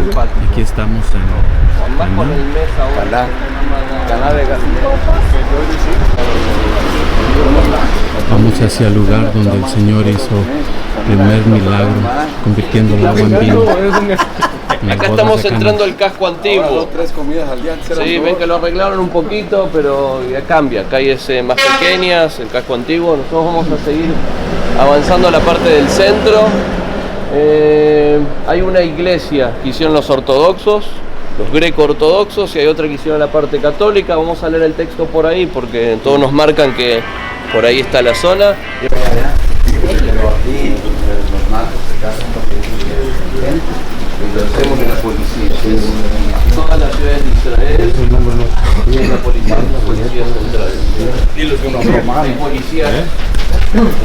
Aquí estamos en Caná de Galilea. Vamos hacia el lugar donde el Señor hizo el primer milagro, convirtiendo el agua en vino. Acá estamos entrando al casco antiguo. 3 comidas al día. Sí, ven que lo arreglaron un poquito, pero ya cambia. Calles más pequeñas, el casco antiguo. Nosotros vamos a seguir avanzando a la parte del centro. Hay una iglesia que hicieron los ortodoxos, los greco-ortodoxos, y hay otra que hicieron la parte católica. Vamos a leer el texto por ahí porque todos nos marcan que por ahí está la zona. Hacemos en la policía. Todas las ciudades de Israel tienen la policía central. Hay policías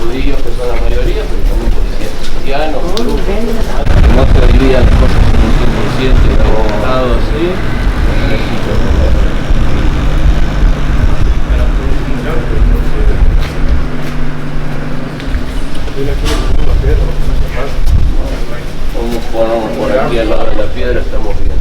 judíos que son la mayoría, pero también policías cristianos, no se dividían las cosas en un 100% y abogados, ¿sí? Vamos por aquí al lado de la piedra, estamos viendo.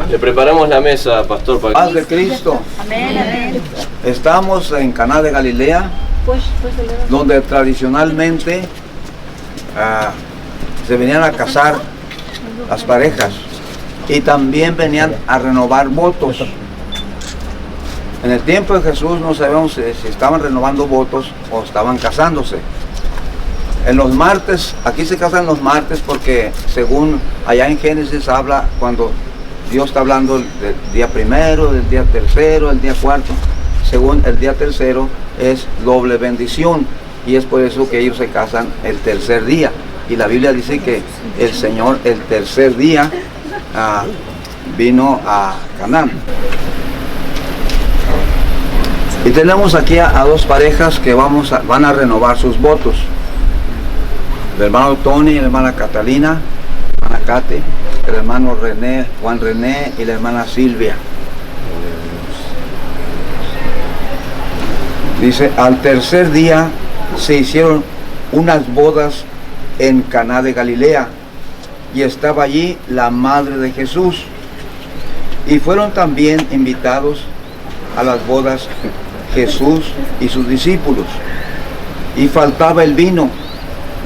Le preparamos la mesa, pastor, para Paz de Cristo. Amén. Estamos en Caná de Galilea, donde tradicionalmente se venían a casar las parejas y también venían a renovar votos. En el tiempo de Jesús no sabemos si estaban renovando votos o estaban casándose. En los martes, aquí se casan los martes porque según allá en Génesis habla cuando Dios está hablando del día primero, del día tercero, del día cuarto. Según el día tercero es doble bendición y es por eso que ellos se casan el tercer día. Y la Biblia dice que el Señor el tercer día vino a Canaán. Y tenemos aquí a dos parejas que van a renovar sus votos. El hermano Tony y la hermana Catalina, la hermana Kate, el hermano Juan René y la hermana Silvia. Dice, al tercer día se hicieron unas bodas en Caná de Galilea y estaba allí la madre de Jesús. Y fueron también invitados a las bodas Jesús y sus discípulos. Y faltaba el vino.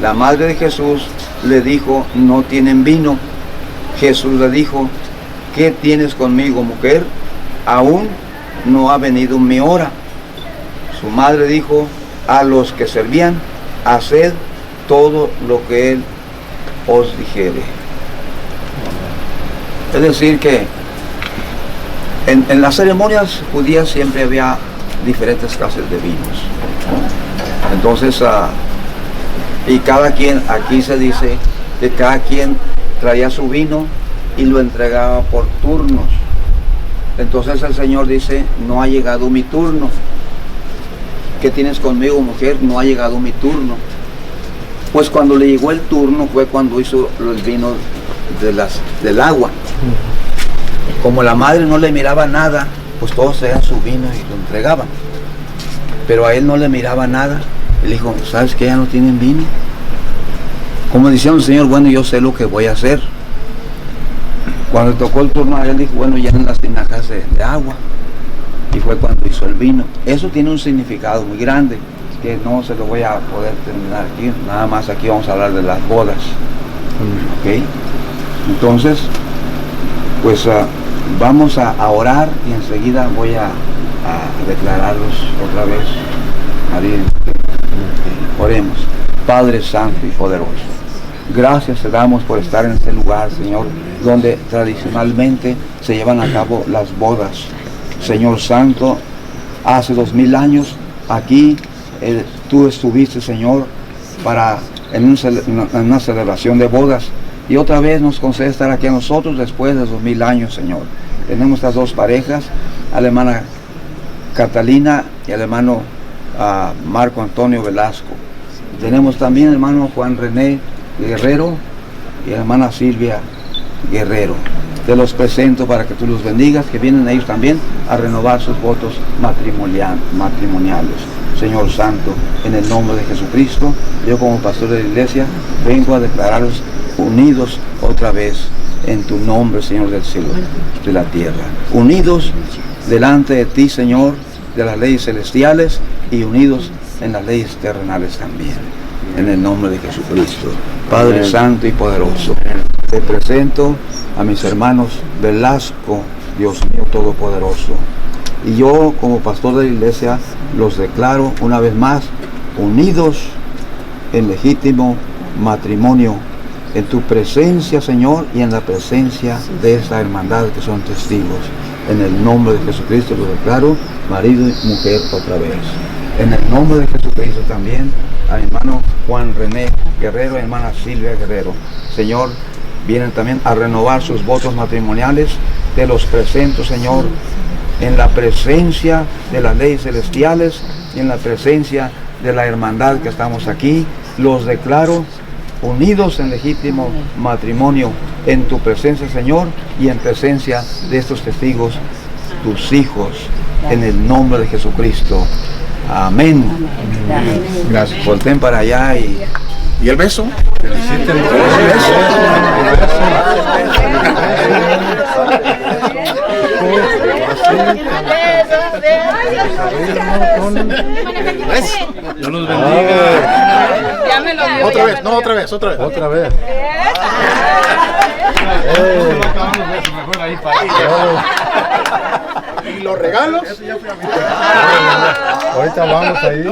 La madre de Jesús le dijo, no tienen vino. Jesús le dijo, ¿qué tienes conmigo, mujer? Aún no ha venido mi hora. Su madre dijo a los que servían, haced todo lo que él os dijere. Es decir que en las ceremonias judías siempre había diferentes clases de vinos. Entonces, y cada quien, aquí se dice que cada quien traía su vino y lo entregaba por turnos. Entonces el Señor dice, no ha llegado mi turno. ¿Qué tienes conmigo, mujer? No ha llegado mi turno. Pues cuando le llegó el turno fue cuando hizo los vinos del agua. Como la madre no le miraba nada, pues todos traían su vino y lo entregaban. Pero a él no le miraba nada. Él dijo, ¿sabes que ya no tienen vino? Como diciendo el Señor, bueno, yo sé lo que voy a hacer. Cuando tocó el turno a él, dijo, bueno, llenen las tinajas de agua. Y fue cuando hizo el vino. Eso tiene un significado muy grande, que no se lo voy a poder terminar aquí. Nada más aquí vamos a hablar de las bodas. ¿Ok? Entonces, pues vamos a orar y enseguida voy a declararlos otra vez. Oremos. Padre Santo y Poderoso, gracias te damos por estar en este lugar, Señor, donde tradicionalmente se llevan a cabo las bodas. Señor Santo, hace 2000 años aquí tú estuviste, Señor, en una celebración de bodas, y otra vez nos concede estar aquí a nosotros después de 2000 años, Señor. Tenemos estas dos parejas, a la hermana Catalina y al hermano Marco Antonio Velasco. Tenemos también al hermano Juan René Guerrero y a la hermana Silvia Guerrero. Te los presento para que tú los bendigas, que vienen ellos también a renovar sus votos matrimoniales. Señor Santo, en el nombre de Jesucristo, yo como pastor de la iglesia vengo a declararlos unidos otra vez en tu nombre, Señor del cielo, de la tierra. Unidos delante de ti, Señor, de las leyes celestiales y unidos en las leyes terrenales también. En el nombre de Jesucristo. Padre Santo y poderoso, te presento a mis hermanos Velasco, Dios mío todopoderoso. Y yo como pastor de la iglesia los declaro una vez más unidos en legítimo matrimonio en tu presencia, Señor, y en la presencia de esta hermandad que son testigos. En el nombre de Jesucristo los declaro marido y mujer otra vez. En el nombre de Jesucristo también a mi hermano Juan René Guerrero y hermana Silvia Guerrero. Señor, vienen también a renovar sus votos matrimoniales. Te los presento, Señor, en la presencia de las leyes celestiales y en la presencia de la hermandad que estamos aquí. Los declaro unidos en legítimo matrimonio en tu presencia, Señor, y en presencia de estos testigos, tus hijos, en el nombre de Jesucristo. Amén. Gracias. Volten para allá y el beso. Dios los bendiga. Ya me lo dio. Otra vez, no, otra vez. Otra vez. ¿Y los regalos? Ahorita vamos ahí.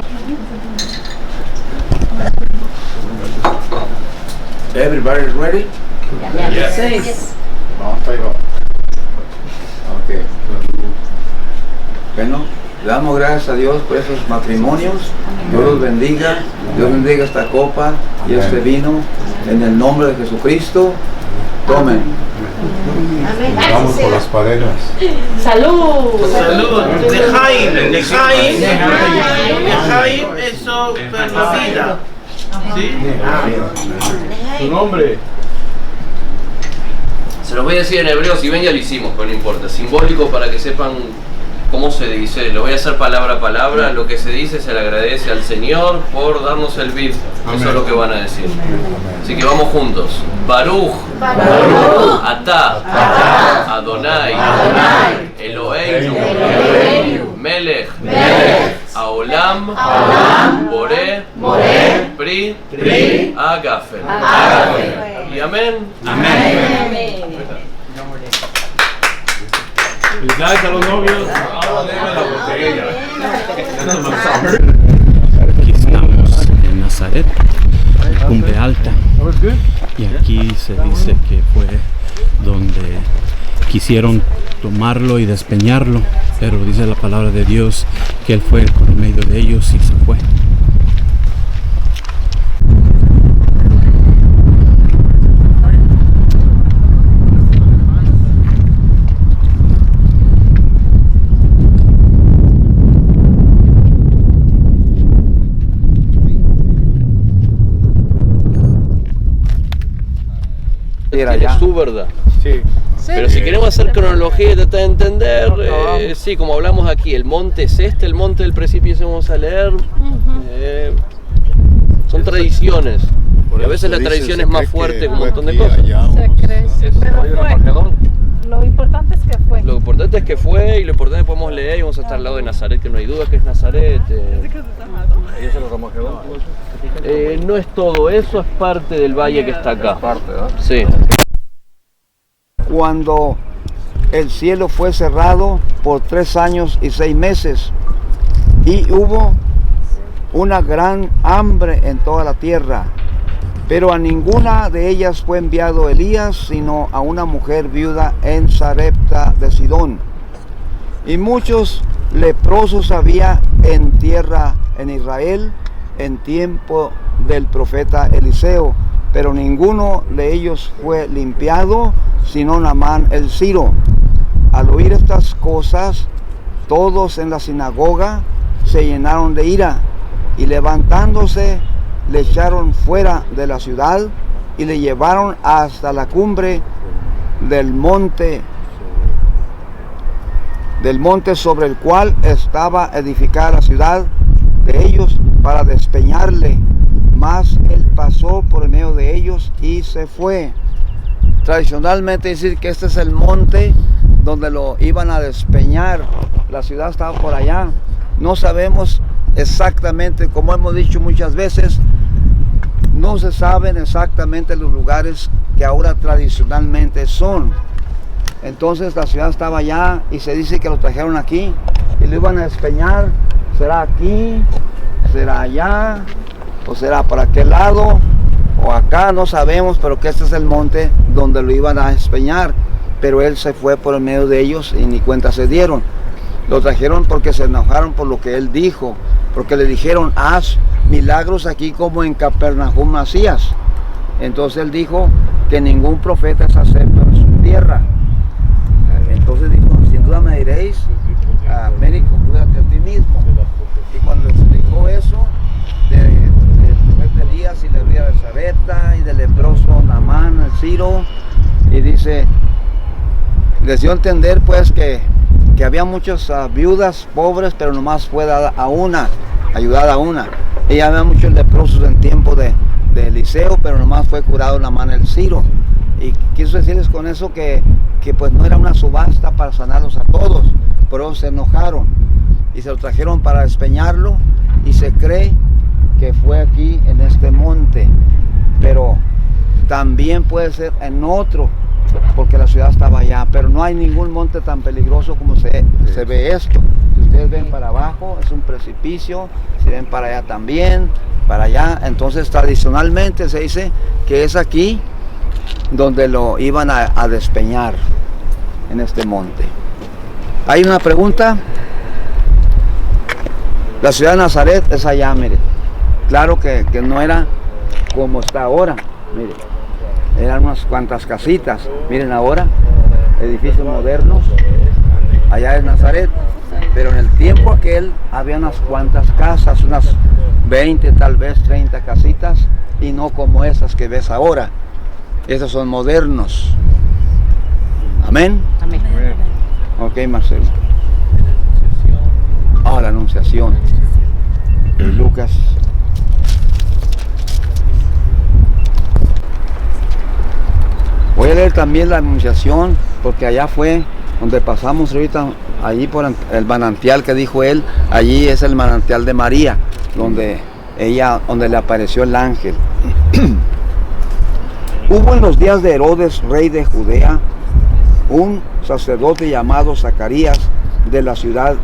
Everybody ready? Yes. Vamos para allá. Okay. Bueno, le damos gracias a Dios por esos matrimonios. Dios los bendiga. Dios bendiga esta copa y este vino. En el nombre de Jesucristo. Tomen. Vamos por las parejas. Salud. Salud. Lejaim, eso es la vida. ¿Sí? Su nombre. Se los voy a decir en hebreo, si ven ya lo hicimos, pero no importa. Simbólico para que sepan cómo se dice. Lo voy a hacer palabra a palabra. Lo que se dice se le agradece al Señor por darnos el vid. Eso es lo que van a decir. Así que vamos juntos. Baruch, Atá, Adonai, Eloheinu, Melech, Haolam, Boré, Pri, Agafen. Y amén. Felicidades a los novios. Aquí estamos en Nazaret, Cumbre Alta. Y aquí se dice que fue donde quisieron tomarlo y despeñarlo, pero dice la palabra de Dios que Él fue por medio de ellos y se fue. Es tu verdad. Sí. Pero si queremos hacer cronología y tratar de entender, sí, como hablamos aquí, el monte es este, el monte del precipicio vamos a leer. Son tradiciones. Y a veces la tradición es más fuerte que un montón de cosas. Se cree, pero fue. Lo importante es que fue. Lo importante es que fue y lo importante es que podemos leer y vamos a estar al lado de Nazaret, que no hay duda que es Nazaret. No es todo, eso es parte del valle que está acá. Sí. Cuando el cielo fue cerrado por 3 años y 6 meses y hubo una gran hambre en toda la tierra, pero a ninguna de ellas fue enviado Elías, sino a una mujer viuda en Sarepta de Sidón. Y muchos leprosos había en tierra en Israel en tiempo del profeta Eliseo, pero ninguno de ellos fue limpiado, sino Naamán el Siro. Al oír estas cosas, todos en la sinagoga se llenaron de ira, y levantándose, le echaron fuera de la ciudad y le llevaron hasta la cumbre del monte sobre el cual estaba edificada la ciudad, de ellos para despeñarle, mas él pasó por el medio de ellos y se fue. Tradicionalmente decir que este es el monte donde lo iban a despeñar. La ciudad estaba por allá. No sabemos exactamente, como hemos dicho muchas veces, no se saben exactamente los lugares que ahora tradicionalmente son. Entonces la ciudad estaba allá y se dice que lo trajeron aquí y lo iban a despeñar. ¿Será aquí? ¿Será allá? ¿O será por aquel lado? ¿O acá? No sabemos, pero que este es el monte donde lo iban a despeñar. Pero él se fue por el medio de ellos y ni cuenta se dieron. Lo trajeron porque se enojaron por lo que él dijo, porque le dijeron, haz milagros aquí como en Capernaum hacías. Entonces él dijo que ningún profeta es acepto en su tierra. Entonces dijo, sin duda me diréis, médico, cuídate a ti mismo. Y cuando explicó eso, del profeta Elías y la vida de Sarepta y del leproso Naamán, el Ciro, y dice, les dio a entender pues que había muchas viudas pobres, pero nomás fue dada a una, ayudada a una. Y había muchos leprosos en tiempo de Eliseo, pero nomás fue curado Naamán el Ciro. Y quiso decirles con eso que pues no era una subasta para sanarlos a todos, pero se enojaron y se lo trajeron para despeñarlo, y se cree que fue aquí en este monte, pero también puede ser en otro, porque la ciudad estaba allá, pero no hay ningún monte tan peligroso como se ve esto. Si ustedes ven para abajo es un precipicio, si ven para allá también, para allá. Entonces tradicionalmente se dice que es aquí donde lo iban a despeñar, en este monte. ¿Hay una pregunta? La ciudad de Nazaret es allá, mire. Claro que no era como está ahora, mire. Eran unas cuantas casitas. Miren ahora, edificios modernos. Allá es Nazaret. Pero en el tiempo aquel había unas cuantas casas, unas 20, tal vez 30 casitas, y no como esas que ves ahora. Esos son modernos. Amén. Amén. Ok, Marcelo. La Anunciación. Lucas. Voy a leer también la Anunciación, porque allá fue donde pasamos ahorita, allí por el manantial que dijo él. Allí es el manantial de María, donde le apareció el ángel. Hubo en los días de Herodes, rey de Judea, un sacerdote llamado Zacarías de la ciudad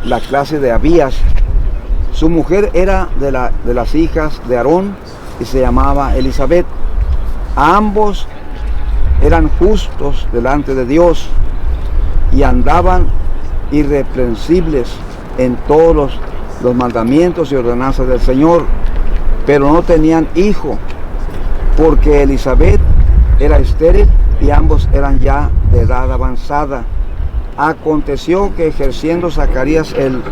la clase de Abías. Su mujer era de las hijas de Aarón y se llamaba Elizabeth. Ambos eran justos delante de Dios y andaban irreprensibles en todos los mandamientos y ordenanzas del Señor, pero no tenían hijo, porque Elizabeth era estéril y ambos eran ya de edad avanzada. Aconteció que ejerciendo Zacarías el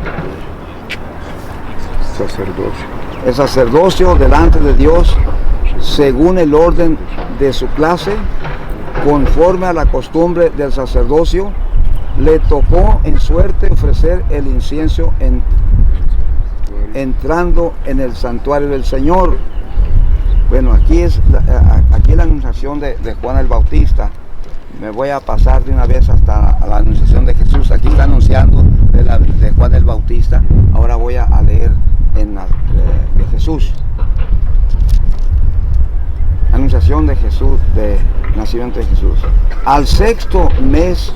sacerdocio delante de Dios, según el orden de su clase, conforme a la costumbre del sacerdocio, le tocó en suerte ofrecer el incienso entrando en el santuario del Señor. Bueno, aquí es la anunciación de Juan el Bautista. Me voy a pasar de una vez hasta la anunciación de Jesús. Aquí está anunciando de Juan el Bautista. Ahora voy a leer de Jesús. Anunciación de Jesús, de nacimiento de Jesús. Al sexto mes,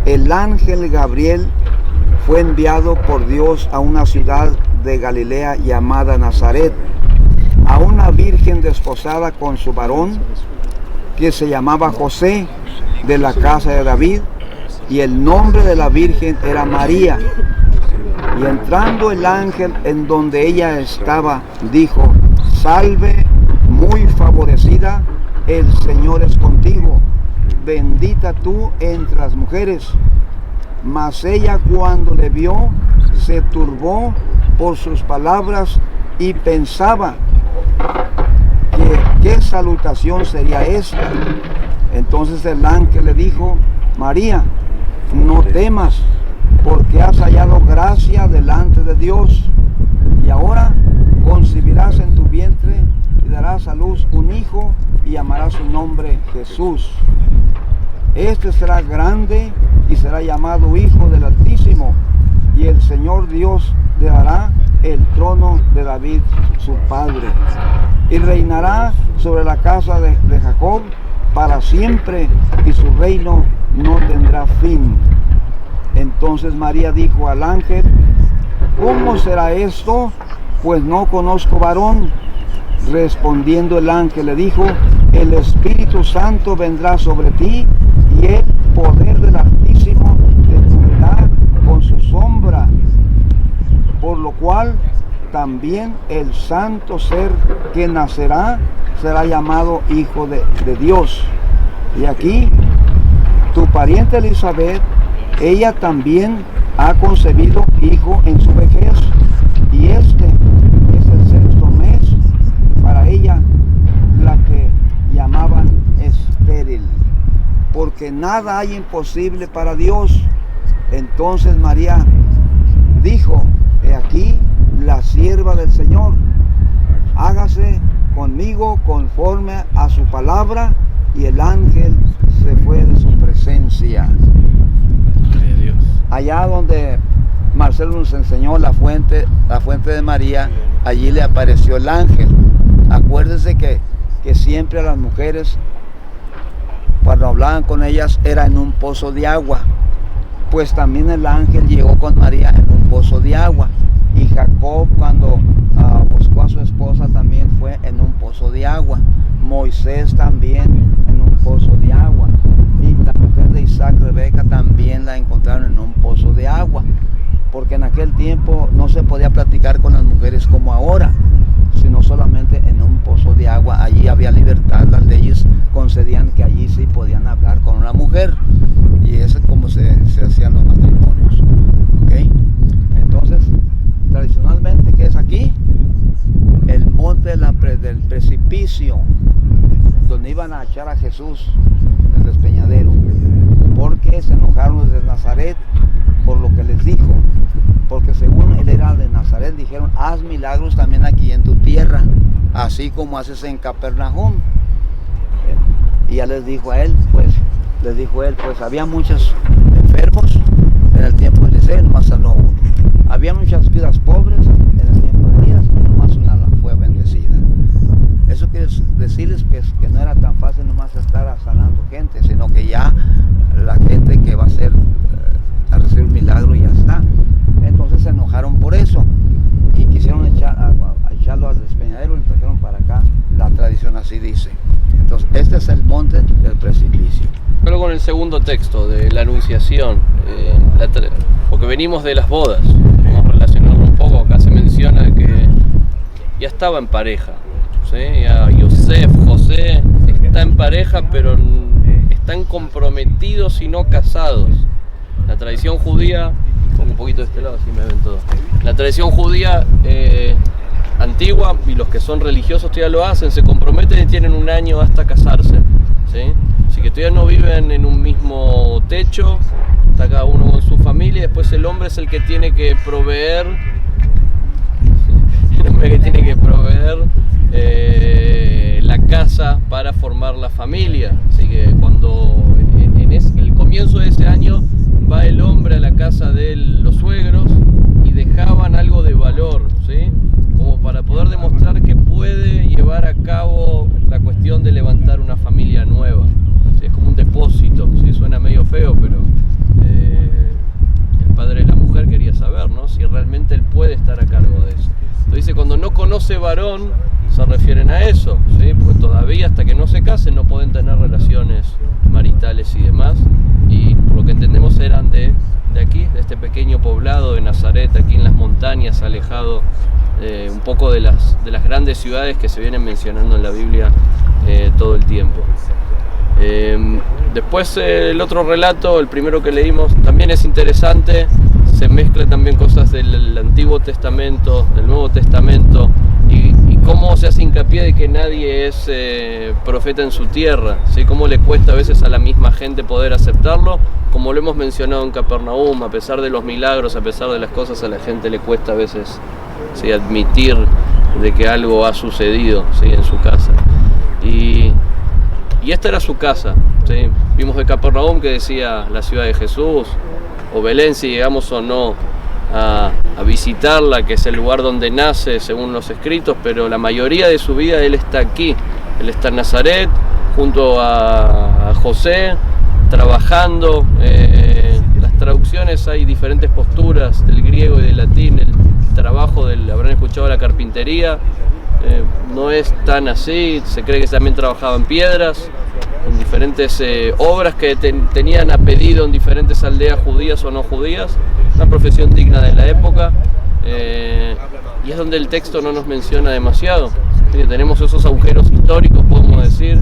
el ángel Gabriel fue enviado por Dios a una ciudad de Galilea llamada Nazaret, a una virgen desposada con su varón, que se llamaba José, de la casa de David, y el nombre de la virgen era María. Y entrando el ángel en donde ella estaba, dijo: Salve, muy favorecida, el Señor es contigo, bendita tú entre las mujeres. Mas ella, cuando le vio, se turbó por sus palabras y pensaba que qué salutación sería esta. Entonces el ángel le dijo: María, no temas, porque has hallado gracia delante de Dios. Y ahora concebirás en tu vientre y darás a luz un hijo y llamarás su nombre Jesús. Este será grande y será llamado Hijo del Altísimo, y el Señor Dios le dará el trono de David, su padre, y reinará sobre la casa de Jacob para siempre, y su reino no tendrá fin. Entonces María dijo al ángel: ¿cómo será esto? Pues no conozco varón. Respondiendo el ángel le dijo: el Espíritu Santo vendrá sobre ti, y el poder del Altísimo te cubrirá con su sombra, por lo cual también el santo ser que nacerá será llamado Hijo de Dios. Y aquí tu pariente Elizabeth, ella también ha concebido hijo en su vejez, y este es el sexto mes para ella, la que llamaban estéril, porque nada hay imposible para Dios. Entonces María dijo: he aquí la sierva del Señor, hágase conmigo conforme a su palabra. Y el ángel se fue de su presencia. Allá donde Marcelo nos enseñó la fuente de María, allí le apareció el ángel. Acuérdense que siempre a las mujeres, cuando hablaban con ellas, era en un pozo de agua. Pues también el ángel llegó con María en un pozo de agua. Y Jacob, cuando buscó a su esposa, también fue en un pozo de agua. Moisés también en un pozo de agua. Y la mujer de Isaac, Rebeca, también la encontraron en un pozo de agua. Porque en aquel tiempo no se podía platicar con las mujeres como ahora, sino solamente en un pozo de agua. Allí había libertad, las leyes concedían que allí sí podían hablar con una mujer. Y eso es como se hacían los matrimonios. ¿Okay? Entonces, tradicionalmente, ¿qué es aquí? El monte del precipicio, donde iban a echar a Jesús del despeñadero, porque se enojaron desde Nazaret por lo que les dijo, porque según él era de Nazaret, dijeron: haz milagros también aquí en tu tierra, así como haces en Capernaum. Y ya les dijo él, pues había muchos enfermos en el tiempo de Eliseo, nomás sanó uno. Había muchas vidas pobres en el tiempo de Elías, y nomás una fue bendecida. Eso quiere decirles que no era tan fácil nomás estar sanando gente, sino que ya la gente que va a recibir un milagro ya está. Entonces se enojaron por eso y quisieron echarlo al despeñadero y lo trajeron para acá. La tradición así dice. Entonces este es el monte del precipicio. Pero con el segundo texto de la Anunciación, porque venimos de las bodas, vamos a relacionarlo un poco. Acá se menciona que ya estaba en pareja, ¿sí? Ya José está en pareja, pero están comprometidos y no casados. La tradición judía, pongo un poquito de este lado así me ven todo. La tradición judía antigua, y los que son religiosos todavía lo hacen, se comprometen y tienen un año hasta casarse, ¿sí? Así que todavía no viven en un mismo techo, está cada uno con su familia, y después el hombre es el que tiene que proveer, la casa para formar la familia. Así que cuando en el comienzo de ese año va el hombre a la casa de los suegros y dejaban algo de valor, ¿sí? Como para poder demostrar que puede llevar a cabo la cuestión de levantar una familia nueva. ¿Sí? Es como un depósito, ¿sí? Suena medio feo, pero el padre de la mujer quería saber, ¿no? Si realmente él puede estar a cargo de eso. Entonces dice, cuando no conoce varón, se refieren a eso, ¿sí? Pues todavía hasta que no se casen no pueden tener relaciones maritales y demás. Y por lo que entendemos eran de aquí, de este pequeño poblado de Nazaret, aquí en las montañas, alejado un poco de las grandes ciudades que se vienen mencionando en la Biblia todo el tiempo. Después el otro relato, el primero que leímos, también es interesante. Se mezclan también cosas del Antiguo Testamento, del Nuevo Testamento, y cómo se hace hincapié hincapié de que nadie es profeta en su tierra, ¿sí? Cómo le cuesta a veces a la misma gente poder aceptarlo, como lo hemos mencionado en Capernaum, a pesar de los milagros, a pesar de las cosas, a la gente le cuesta a veces, ¿sí?, admitir de que algo ha sucedido, ¿sí?, en su casa. Y esta era su casa, ¿sí? Vimos de Capernaum que decía la ciudad de Jesús, o Belén, si llegamos o no a visitarla, que es el lugar donde nace según los escritos, pero la mayoría de su vida él está aquí, él está en Nazaret junto a José, trabajando. Las traducciones hay diferentes posturas del griego y del latín, el trabajo habrán escuchado la carpintería, no es tan así, se cree que también trabajaba en piedras, en diferentes obras que tenían a pedido en diferentes aldeas judías o no judías, una profesión digna de la época, y es donde el texto no nos menciona demasiado. Tenemos esos agujeros históricos, podemos decir,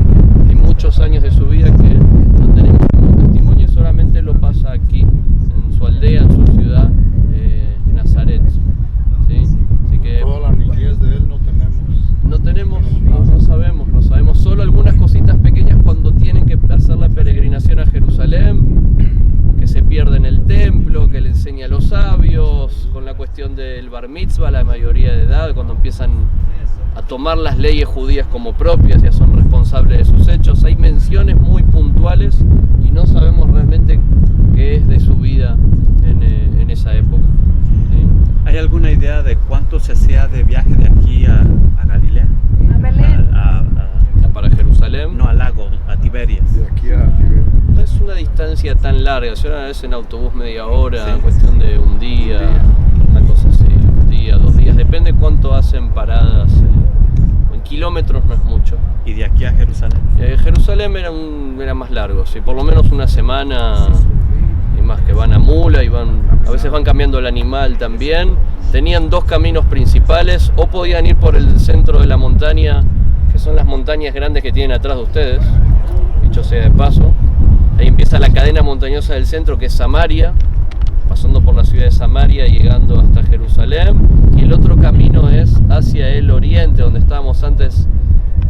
y muchos años de su vida que no tenemos ningún testimonio y solamente lo pasa aquí, en su aldea, en su ciudad, Nazaret. ¿Sí? Así que Toda la niñez de él no tenemos. No sabemos solo algunas cositas pequeñas cuando tienen que hacer la peregrinación a Jerusalén, que se pierde en el templo, que le enseña a los sabios, con la cuestión del bar mitzvah, la mayoría de edad, cuando empiezan a tomar las leyes judías como propias, ya son responsables de sus hechos. Hay menciones muy puntuales y no sabemos realmente qué es de su vida en esa época. ¿Sí? ¿Hay alguna idea de cuánto se hacía de viaje de aquí a Galilea? A Belén. Para Jerusalén. No, al lago, a Tiberias. De aquí a Tiberias. No es una distancia tan larga, si una vez en autobús media hora, Sí. cuestión de un día, una cosa así, un día, 2 días, depende cuánto hacen paradas. En kilómetros no es mucho. ¿Y de aquí a Jerusalén? Jerusalén era más largo, sí, por lo menos una semana y más, que van a mula y a veces van cambiando el animal también. Tenían 2 caminos principales, o podían ir por el centro de la montaña, que son las montañas grandes que tienen atrás de ustedes, dicho sea de paso. Ahí empieza la cadena montañosa del centro, que es Samaria, pasando por la ciudad de Samaria y llegando hasta Jerusalén. Y el otro camino es hacia el oriente, donde estábamos antes,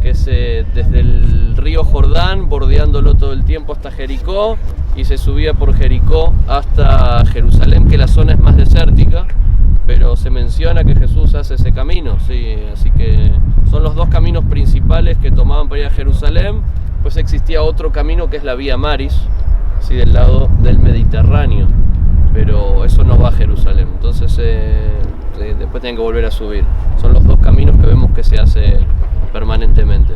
que es desde el río Jordán, bordeándolo todo el tiempo hasta Jericó, y se subía por Jericó hasta Jerusalén, que la zona es más desértica, pero se menciona que Jesús hace ese camino, sí, así que son los 2 caminos principales que tomaban para ir a Jerusalén. Pues existía otro camino que es la Vía Maris, ¿sí?, del lado del Mediterráneo, pero eso no va a Jerusalén, entonces después tienen que volver a subir. Son los 2 caminos que vemos que se hace permanentemente.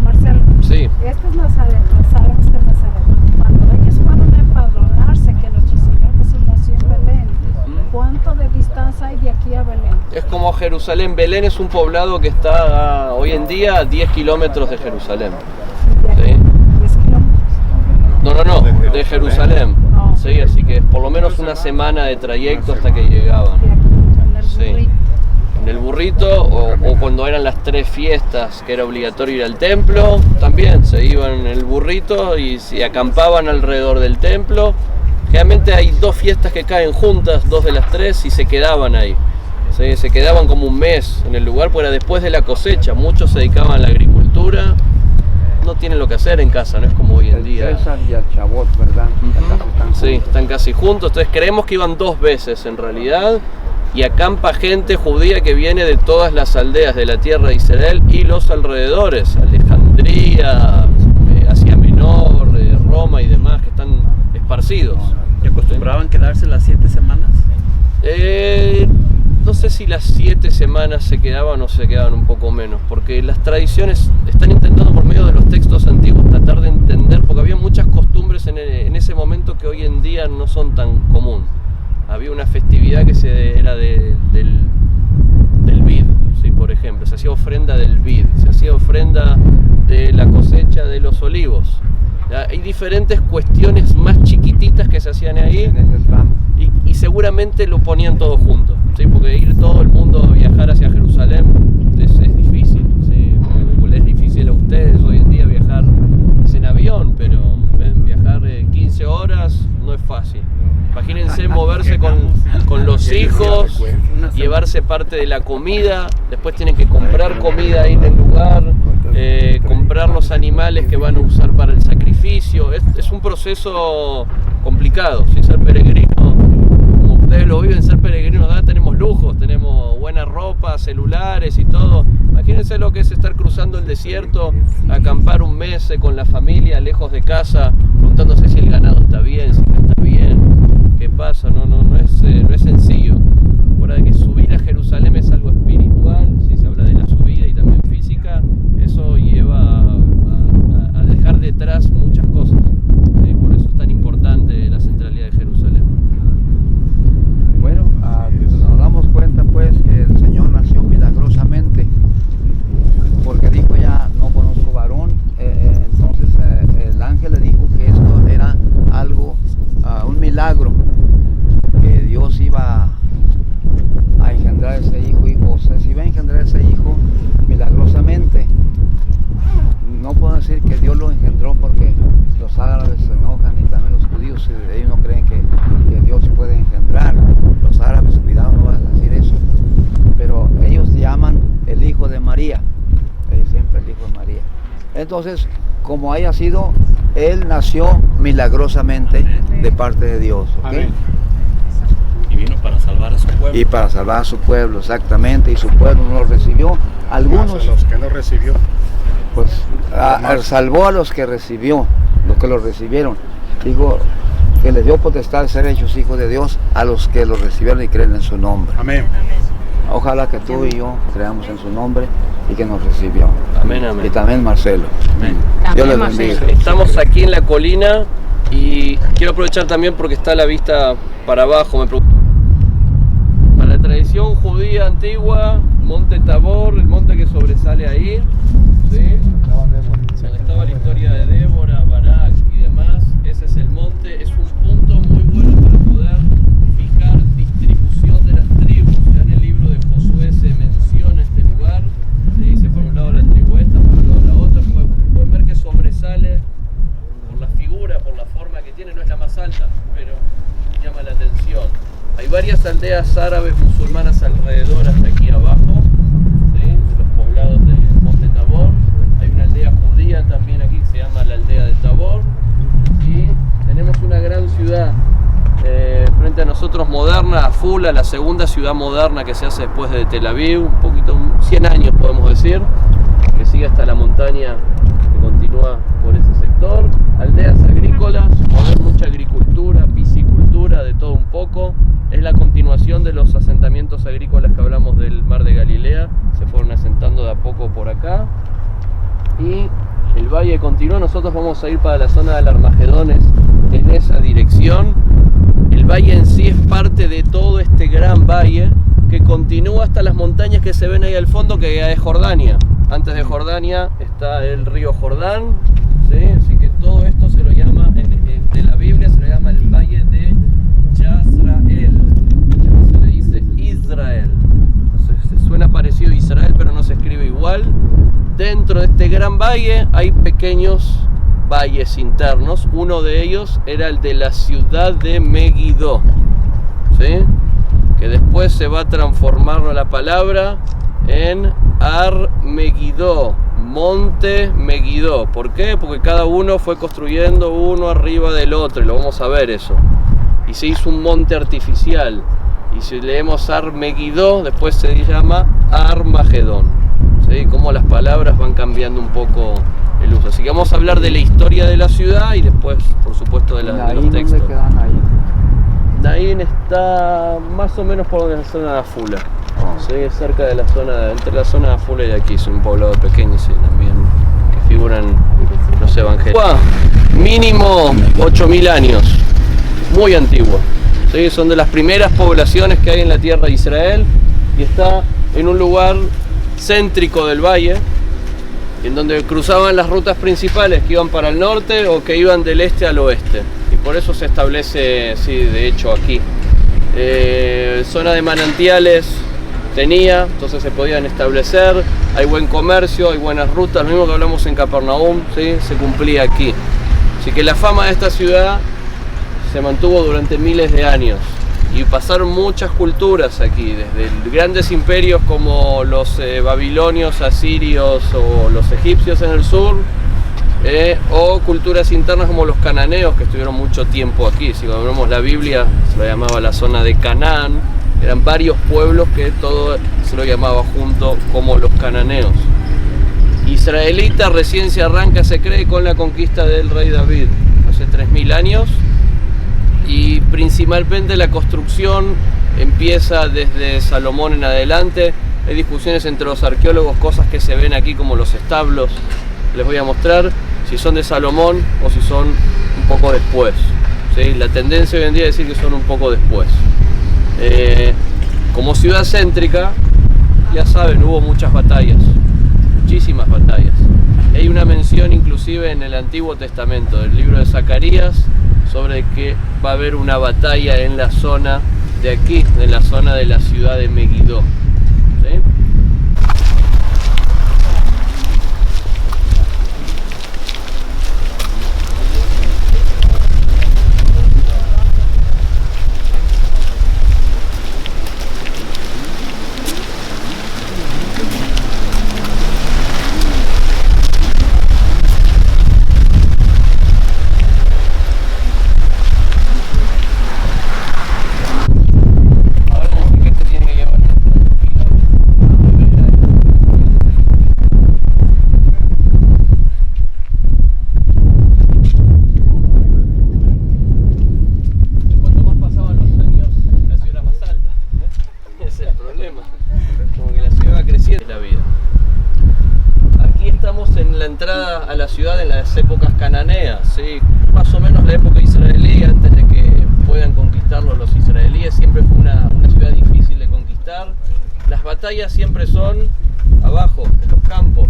Marcelo, Sí. este es Nazaret, sabemos que es Nazaret. Cuando ellos fueron a empadronarse, que nuestro Señor Jesús nació en Belén, ¿cuánto de distancia hay de aquí a Belén? Es como Jerusalén. Belén es un poblado que está hoy en día a 10 kilómetros de Jerusalén. De Sí. 10 kilómetros. No, de Jerusalén. Ah. Sí, así que es por lo menos una semana de trayecto hasta que llegaban. De aquí, en el Sí. burrito. En el burrito, o cuando eran las 3 fiestas, que era obligatorio ir al templo, también se iban en el burrito y se acampaban alrededor del templo. Generalmente hay 2 fiestas que caen juntas, 2 de las 3, y se quedaban ahí. ¿Sí? Se quedaban como un mes en el lugar, porque era después de la cosecha. Muchos se dedicaban a la agricultura, no tienen lo que hacer en casa, no es como hoy en día. César y al Chabot, ¿verdad? Sí, están casi juntos. Entonces creemos que iban 2 veces en realidad, y acampa gente judía que viene de todas las aldeas de la tierra de Israel y los alrededores, Alejandría, Asia Menor, Roma y demás, que están esparcidos. ¿Y acostumbraban quedarse las 7 semanas? No sé si las 7 semanas se quedaban o se quedaban un poco menos, porque las tradiciones están intentando por medio de los textos antiguos tratar de entender, porque había muchas costumbres en ese momento que hoy en día no son tan común. Había una festividad que era del vid, ¿sí? Por ejemplo, se hacía ofrenda del vid, se hacía ofrenda de la cosecha de los olivos. ¿Ya? Hay diferentes cuestiones más chiquititas que se hacían ahí, y seguramente lo ponían todo junto, ¿sí? Porque ir todo el mundo a viajar hacia Jerusalén es difícil, ¿sí? Es difícil a ustedes hoy en día viajar en avión, pero viajar 15 horas no es fácil. Imagínense moverse con los hijos, llevarse parte de la comida, después tienen que comprar comida ahí en el lugar, comprar los animales que van a usar para el sacrificio. Es un proceso complicado, ¿sí? Ser peregrino, como ustedes lo viven, ser peregrino, ¿verdad? Tenemos lujos, tenemos buena ropa, celulares y todo. Imagínense lo que es estar cruzando el desierto, acampar un mes con la familia, lejos de casa, preguntándose si el ganado está bien, si no está bien, qué pasa, no es sencillo. Fuera de que subir a Jerusalén es algo espiritual, ¿sí? Se habla de la subida y también física, eso lleva a dejar detrás muchas cosas, ¿sí? Por eso es tan importante la centralidad de Jerusalén. Bueno, nos damos cuenta pues que el Señor nació milagrosamente, porque dijo ya no conozco varón, entonces el ángel le dijo que esto era algo, un milagro, que Dios iba a engendrar ese hijo, o sea, se iba a engendrar ese hijo milagrosamente. No puedo decir que Dios lo engendró porque los árabes se enojan y también los judíos, ellos no creen que Dios puede engendrar. Los árabes, cuidado, no vas a decir eso. Pero ellos llaman el hijo de María, ellos siempre el hijo de María. Entonces, como haya sido, él nació milagrosamente de parte de Dios. ¿Okay? Amén. Y vino para salvar a su pueblo. Y para salvar a su pueblo, exactamente, y su pueblo no lo recibió. Algunos, los que no recibió. pues, salvó a los que recibió, los que lo recibieron. Digo, que les dio potestad de ser hechos hijos de Dios a los que lo recibieron y creen en su nombre. Amén. Ojalá que tú y yo creamos en su nombre y que nos recibió. Amén, amén. Y también Marcelo. Amén. Dios les bendiga. Estamos aquí en la colina y quiero aprovechar también porque está la vista para abajo. Para la tradición judía antigua, Monte Tabor, el monte que sobresale ahí, ¿sí? Donde estaba la historia de Débora, Barak y demás, ese es el monte, es un punto muy bueno para poder fijar distribución de las tribus. Ya en el libro de Josué se menciona este lugar, se dice por un lado la tribu esta, por un lado la otra, como pueden ver que sobresale por la figura, por la forma que tiene, no es la más alta, pero llama la atención. Hay varias aldeas árabes musulmanas alrededor hasta aquí abajo, ¿sí? De los poblados de Monte Tabor. Hay una aldea judía también aquí que se llama la aldea de Tabor. Y tenemos una gran ciudad frente a nosotros moderna, Afula, la segunda ciudad moderna que se hace después de Tel Aviv, un poquito, 100 años podemos decir, que sigue hasta la montaña que continúa por ese sector. Aldeas agrícolas, va a haber mucha agricultura, piscicultura, de todo un poco. Es la continuación de los asentamientos agrícolas que hablamos del Mar de Galilea, se fueron asentando de a poco por acá. Y el valle continúa, nosotros vamos a ir para la zona del Armagedones en esa dirección. El valle en sí es parte de todo este gran valle que continúa hasta las montañas que se ven ahí al fondo, que ya es Jordania. Antes de Jordania está el río Jordán, ¿sí? Así que todo esto se lo llama, de la Biblia se lo llama el valle de Yazrael. Se le dice Israel. Se suena parecido a Israel, pero no se escribe igual. Dentro de este gran valle hay pequeños valles internos. Uno de ellos era el de la ciudad de Megiddo, ¿sí? Que después se va a transformar la palabra en Ar Megiddo, Monte Megiddo. ¿Por qué? Porque cada uno fue construyendo uno arriba del otro, y lo vamos a ver eso. Y se hizo un monte artificial. Y si leemos Ar Megiddo, después se llama Armagedón. ¿Sí? Cómo las palabras van cambiando un poco el uso. Así que vamos a hablar de la historia de la ciudad y después, por supuesto, de los textos. ¿Dónde quedan ahí? Naín está más o menos por donde es la zona de Afula. Sí, cerca de la zona, entre la zona de Afula y aquí, es un poblado pequeño, sí, también, que figuran los evangelios. Mínimo 8000 años, muy antiguo. Sí, son de las primeras poblaciones que hay en la tierra de Israel y está en un lugar céntrico del valle, en donde cruzaban las rutas principales que iban para el norte o que iban del este al oeste. Y por eso se establece, sí, de hecho aquí. Zona de manantiales tenía, entonces se podían establecer, hay buen comercio, hay buenas rutas, lo mismo que hablamos en Capernaum, ¿sí? Se cumplía aquí. Así que la fama de esta ciudad se mantuvo durante miles de años. Y pasaron muchas culturas aquí, desde grandes imperios como los babilonios, asirios o los egipcios en el sur, o culturas internas como los cananeos, que estuvieron mucho tiempo aquí. Si vemos la Biblia, se lo llamaba la zona de Canaán. Eran varios pueblos que todo se lo llamaba junto como los cananeos. Israelita recién se arranca, se cree, con la conquista del rey David, hace 3000 años. Y principalmente la construcción empieza desde Salomón en adelante. Hay discusiones entre los arqueólogos, cosas que se ven aquí como los establos. Les voy a mostrar si son de Salomón o si son un poco después. ¿Sí? La tendencia hoy en día es decir que son un poco después. Como ciudad céntrica, ya saben, hubo muchas batallas, muchísimas batallas. Hay una mención inclusive en el Antiguo Testamento, del libro de Zacarías, sobre que va a haber una batalla en la zona de aquí, en la zona de la ciudad de Megiddo. ¿Sí? A la ciudad en las épocas cananeas, ¿sí? Más o menos la época israelí, antes de que puedan conquistarlo los israelíes. Siempre fue una ciudad difícil de conquistar. Las batallas siempre son abajo, en los campos.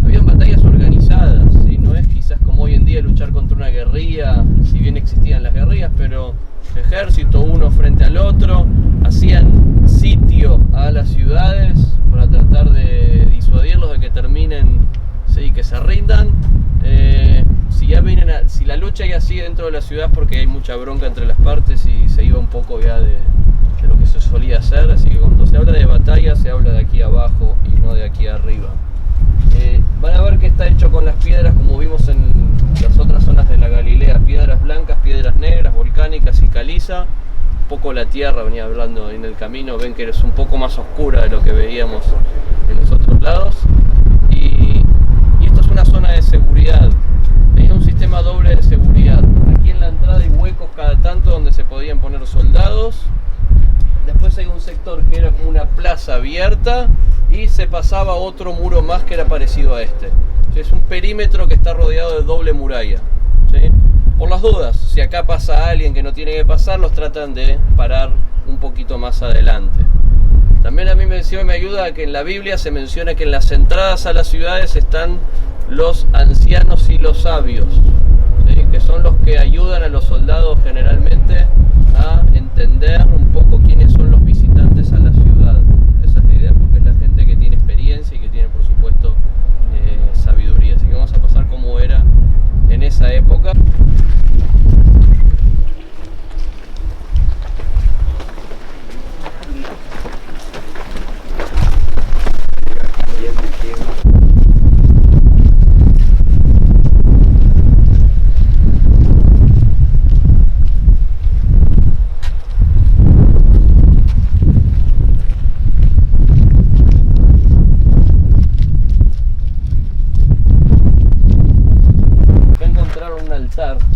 Habían batallas organizadas, ¿sí? No es quizás como hoy en día luchar contra una guerrilla, si bien existían las guerrillas, pero ejército uno frente al otro, hacían sitio a las ciudades para tratar de disuadirlos de que terminen, sí, que se rindan. Si la lucha ya sigue dentro de la ciudad, porque hay mucha bronca entre las partes y se iba un poco ya de lo que se solía hacer. Así que cuando se habla de batalla, se habla de aquí abajo y no de aquí arriba. Van a ver que está hecho con las piedras, como vimos en las otras zonas de la Galilea: piedras blancas, piedras negras, volcánicas y caliza. Un poco la tierra, venía hablando en el camino, ven que es un poco más oscura de lo que veíamos en los otros lados. Y esto es una zona de seguridad. Tenía un sistema doble de seguridad. Aquí en la entrada hay huecos cada tanto donde se podían poner soldados. Después hay un sector que era como una plaza abierta y se pasaba otro muro más que era parecido a este. Es un perímetro que está rodeado de doble muralla, ¿sí? Por las dudas, si acá pasa alguien que no tiene que pasar, los tratan de parar un poquito más adelante. También a mí me ayuda que en la Biblia se menciona que en las entradas a las ciudades están los ancianos y los sabios, ¿sí? Que son los que ayudan a los soldados generalmente a entender un poco quiénes son los visitantes a la ciudad. Esa es la idea, porque es la gente que tiene experiencia y que tiene, por supuesto, sabiduría. Así que vamos a pasar cómo era en esa época.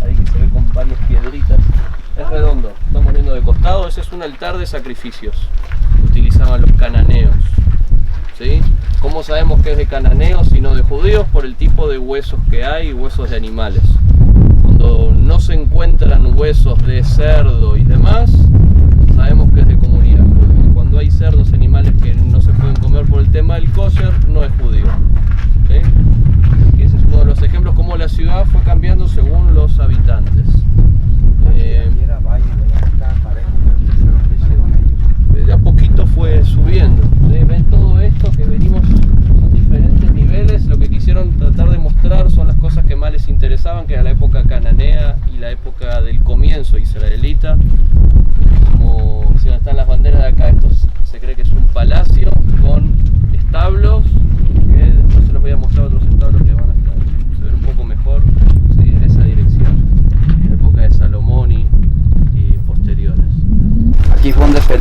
Ahí que se ve con varias piedritas, es redondo, estamos viendo de costado. Ese es un altar de sacrificios que utilizaban los cananeos, ¿sí? ¿Cómo sabemos que es de cananeos y no de judíos? Por el tipo de huesos que hay, huesos de animales. Cuando no se encuentran huesos de cerdo y demás, sabemos que es de comunidad judía. Cuando hay cerdos, animales que no se pueden comer por el tema del kosher, no es judío, ¿sí? Ese es uno de los ejemplos como la ciudad fue cambiando según los habitantes. De a poquito fue subiendo. Ven todo esto que venimos, son diferentes niveles. Lo que quisieron tratar de mostrar son las cosas que más les interesaban, que era la época cananea y la época del comienzo israelita. Como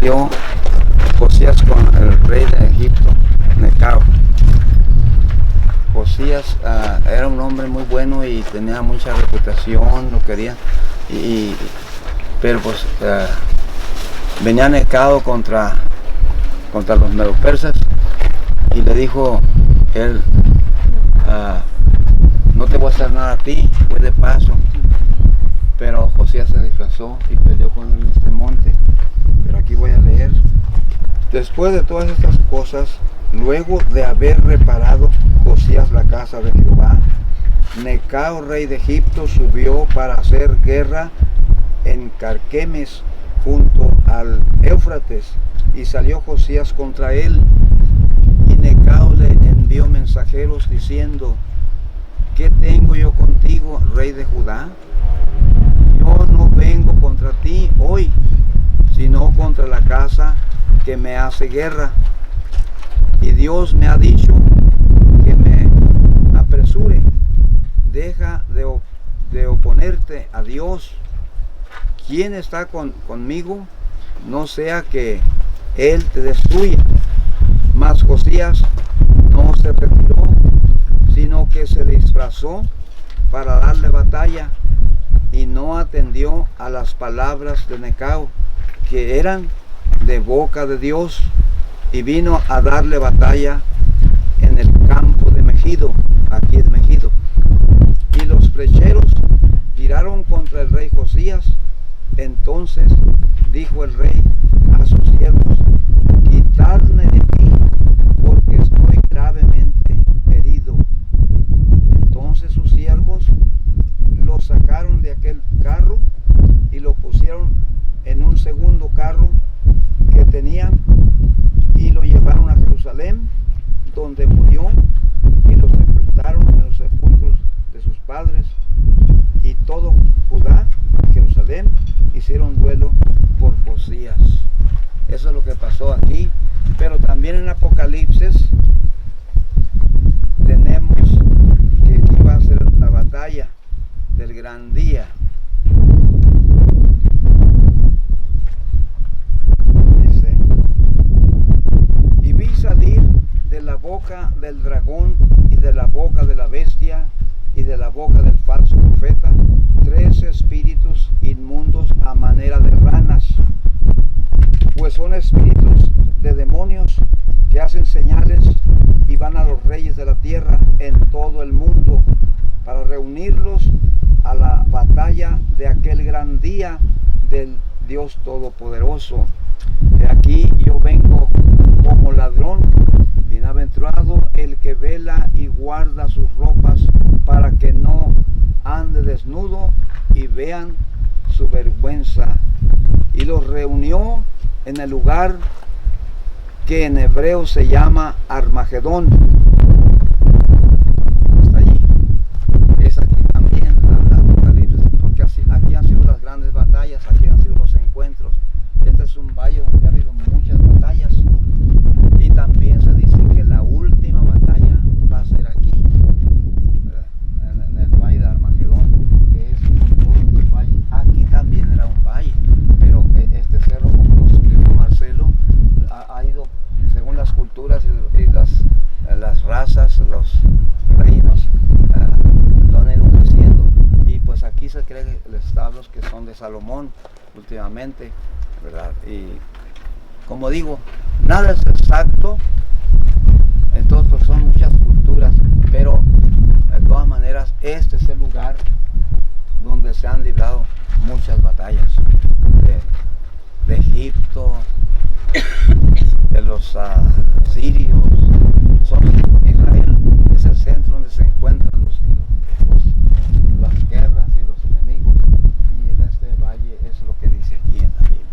peleó Josías con el rey de Egipto, Necao. Josías era un hombre muy bueno y tenía mucha reputación, lo quería, pero pues venía Necao contra los medopersas y le dijo él, no te voy a hacer nada a ti, voy de paso. Pero Josías se disfrazó y peleó con él en este monte. Pero aquí voy a leer. Después de todas estas cosas, luego de haber reparado Josías la casa de Jehová, Necao, rey de Egipto, subió para hacer guerra en Carquemes junto al Éufrates, y salió Josías contra él. Y Necao le envió mensajeros diciendo, ¿qué tengo yo contigo, rey de Judá? Yo no vengo contra ti hoy, sino contra la casa que me hace guerra. Y Dios me ha dicho que me apresure. Deja de oponerte a Dios. ¿Quién está conmigo? No sea que Él te destruya. Mas Josías no se retiró, sino que se disfrazó para darle batalla, y no atendió a las palabras de Necao, que eran de boca de Dios, y vino a darle batalla en el campo de Megido, aquí en Megido. Y los flecheros tiraron contra el rey Josías. Entonces dijo el rey a sus siervos, quitadme de aquí, porque estoy gravemente herido. Entonces sus siervos lo sacaron de aquel carro y lo pusieron en un segundo carro que tenían, y lo llevaron a Jerusalén, donde murió, y lo sepultaron en los sepulcros de sus padres. Y todo Judá y Jerusalén hicieron duelo por Josías. Eso es lo que pasó aquí. Pero también en Apocalipsis tenemos que iba a ser la batalla del gran día. Dice, y vi salir de la boca del dragón y de la boca de la bestia y de la boca del falso profeta 3 espíritus inmundos a manera de ranas, pues son espíritus de demonios que hacen señales y van a los reyes de la tierra en todo el mundo para reunirlos a la batalla de aquel gran día del Dios Todopoderoso. Aquí yo vengo como ladrón. Bienaventurado el que vela y guarda sus ropas para que no ande desnudo y vean su vergüenza. Y los reunió en el lugar que en hebreo se llama Armagedón. Hasta allí. Es aquí también la Apocalipsis, porque aquí han sido las grandes batallas, aquí han sido los encuentros. Este es un valle donde ha habido muchas batallas, y también se dice que la última batalla va a ser aquí, en el valle de Armagedón, que es todo el valle. Aquí también era un valle, pero este cerro, como nos explicó Marcelo, ha ido, según las culturas y las razas, los reinos, lo han ido creciendo. Y pues aquí se cree los establos que son de Salomón últimamente, ¿verdad? Y como digo, nada es exacto, entonces pues son muchas culturas, pero de todas maneras este es el lugar donde se han librado muchas batallas de Egipto, de los sirios. Israel es el centro donde se encuentran las guerras y los enemigos, y en este valle es lo que dice aquí en la Biblia.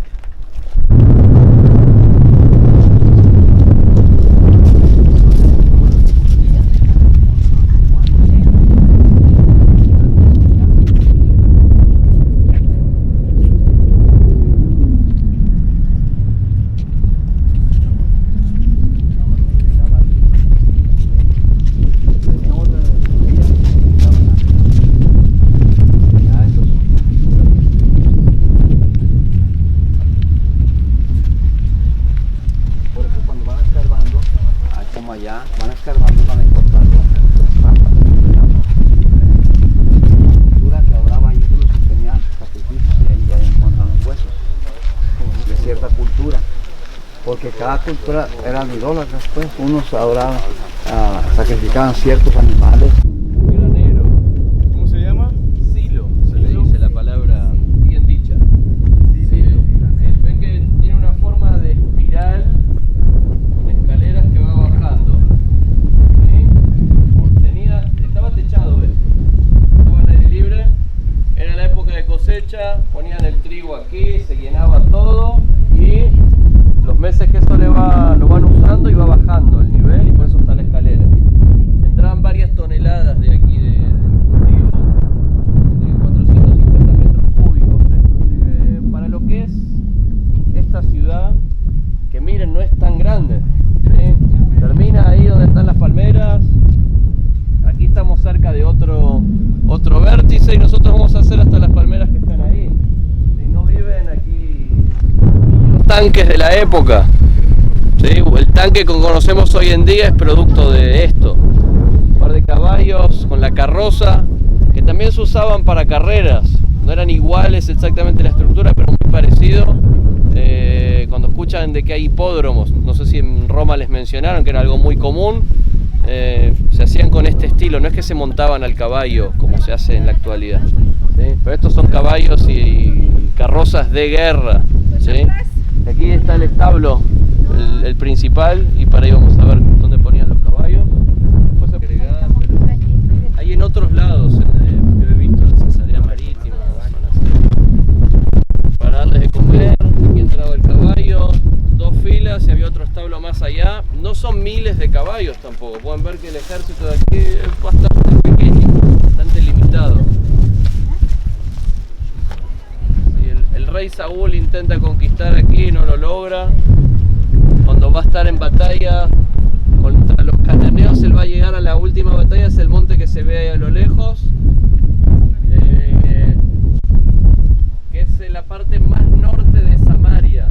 allá, van escarbando, van a encontrar la cultura que adoraba ídolos y tenían sacrificios y ahí encuentran los huesos de cierta cultura. Porque cada cultura eran idólatras, pues unos adoraban, sacrificaban ciertos animales. Un granero. ¿Cómo se llama? Silo, se le dice la palabra bien dicha. Silo. Ven que tiene una forma de espiral con escaleras que va bajando. ¿Sí? Estaba techado estaba al aire libre. Era la época de cosecha, ponían el trigo aquí, se llenaba todo y los meses que eso lo van usando y va bajando el nivel y por eso está la escalera. Entraban varias toneladas de aquí de cultivo, de 450 metros cúbicos. Para lo que es esta ciudad, que miren, no es tan grande, ¿sí? Termina ahí donde están las palmeras. Aquí estamos cerca de otro vértice y nosotros vamos a hacer hasta las palmeras que están ahí. Y no viven aquí los tanques de la época. ¿Sí? El tanque que conocemos hoy en día es producto de esto. Un par de caballos con la carroza, que también se usaban para carreras. No eran iguales exactamente la estructura, pero muy parecido. Cuando escuchan de que hay hipódromos, no sé si en Roma les mencionaron que era algo muy común, se hacían con este estilo, no es que se montaban al caballo como se hace en la actualidad, ¿sí? Pero estos son caballos y carrozas de guerra, ¿sí? Aquí está el establo, el principal, y para ahí vamos a ver dónde ponían los caballos. Cosas agregadas, pero hay en otros lados, yo he visto en Cesarea Marítima, para darles de comer. Aquí entraba el caballo, 2 filas y había otro establo más allá. No son miles de caballos tampoco, pueden ver que el ejército de aquí es bastante pequeño, bastante limitado. Sí, el rey Saúl intenta conquistar aquí y no lo logra. Cuando va a estar en batalla contra los cananeos, él va a llegar a la última batalla, es el monte que se ve ahí a lo lejos, que es la parte más norte de Samaria,